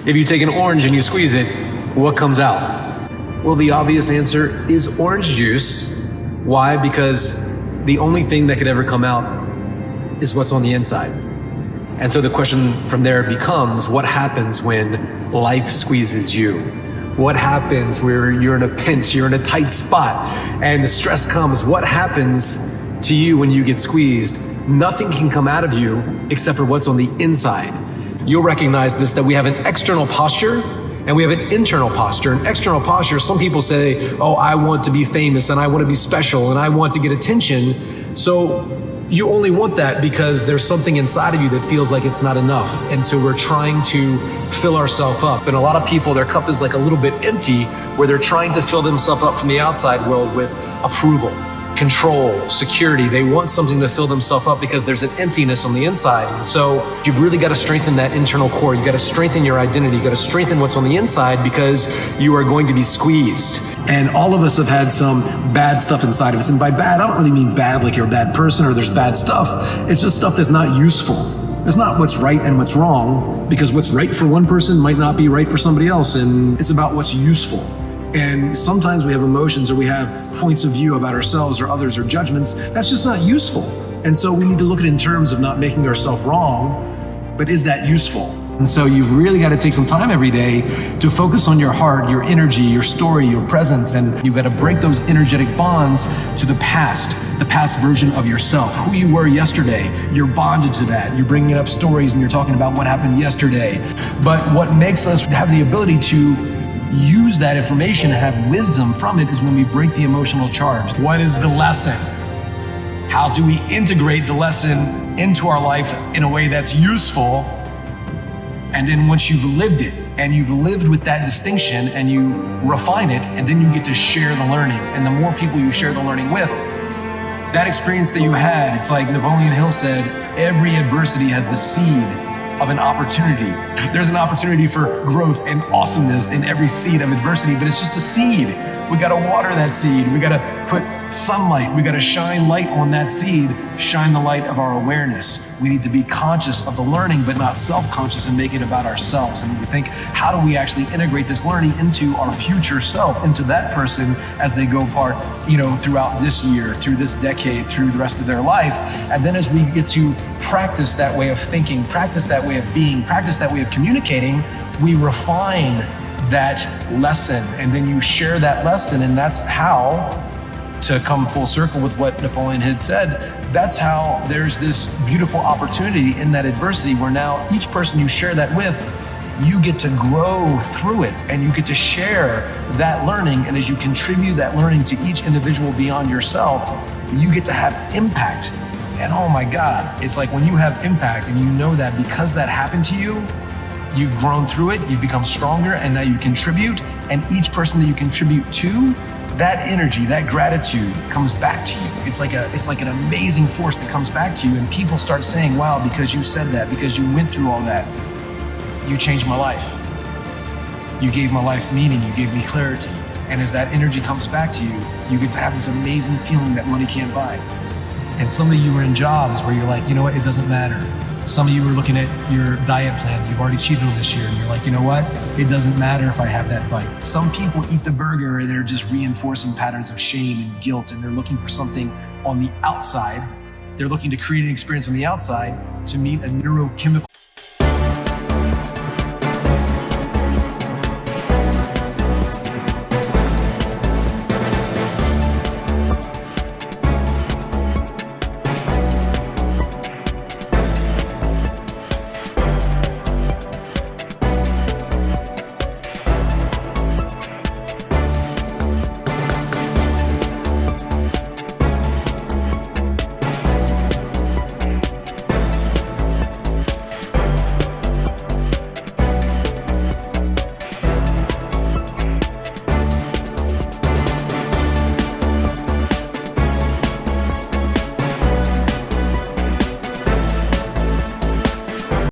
If you take an orange and you squeeze it, what comes out? Well, the obvious answer is orange juice. Why? Because the only thing that could ever come out is what's on the inside. And so the question from there becomes, what happens when life squeezes you? What happens where you're in a pinch, you're in a tight spot, and the stress comes? What happens to you when you get squeezed? Nothing can come out of you except for what's on the inside. You'll recognize this, that we have an external posture and we have an internal posture. An external posture, some people say, oh, I want to be famous and I want to be special and I want to get attention. So you only want that because there's something inside of you that feels like it's not enough. And so we're trying to fill ourselves up. And a lot of people, their cup is like a little bit empty, where they're trying to fill themselves up from the outside world with approval, control, security. They want something to fill themselves up because there's an emptiness on the inside. And so you've really got to strengthen that internal core. You got to strengthen your identity. You got to strengthen what's on the inside, because you are going to be squeezed. And all of us have had some bad stuff inside of us. And by bad, I don't really mean bad like you're a bad person or there's bad stuff. It's just stuff that's not useful. It's not what's right and what's wrong, because what's right for one person might not be right for somebody else. And it's about what's useful. And sometimes we have emotions or we have points of view about ourselves or others or judgments that's just not useful. And so we need to look at it in terms of not making ourselves wrong, but is that useful? And so you've really got to take some time every day to focus on your heart, your energy, your story, your presence, and you've got to break those energetic bonds to the past version of yourself, who you were yesterday. You're bonded to that. You're bringing up stories and you're talking about what happened yesterday. But what makes us have the ability to use that information and have wisdom from it is when we break the emotional charge. What is the lesson? How do we integrate the lesson into our life in a way that's useful? And then once you've lived it and you've lived with that distinction and you refine it, and then you get to share the learning. And the more people you share the learning with, that experience that you had, it's like Napoleon Hill said, every adversity has the seed of an opportunity. There's an opportunity for growth and awesomeness in every seed of adversity, but it's just a seed. We gotta water that seed. We gotta put sunlight. We gotta shine light on that seed, shine the light of our awareness. We need to be conscious of the learning, but not self-conscious and make it about ourselves. And we think, how do we actually integrate this learning into our future self, into that person as they go part, throughout this year, through this decade, through the rest of their life. And then as we get to practice that way of thinking, practice that way of being, practice that way of communicating, we refine that lesson, and then you share that lesson. And that's how, to come full circle with what Napoleon had said, that's how there's this beautiful opportunity in that adversity, where now each person you share that with, you get to grow through it and you get to share that learning. And as you contribute that learning to each individual beyond yourself, you get to have impact. And oh my God, it's like when you have impact and you know that because that happened to you, you've grown through it, you've become stronger, and now you contribute. And each person that you contribute to, that energy, that gratitude comes back to you. It's like an amazing force that comes back to you, and people start saying, wow, because you said that, because you went through all that, you changed my life. You gave my life meaning, you gave me clarity. And as that energy comes back to you, you get to have this amazing feeling that money can't buy. And some of you are in jobs where you're like, you know what, it doesn't matter. Some of you are looking at your diet plan. You've already cheated on this year and you're like, you know what? It doesn't matter if I have that bite. Some people eat the burger and they're just reinforcing patterns of shame and guilt, and they're looking for something on the outside. They're looking to create an experience on the outside to meet a neurochemical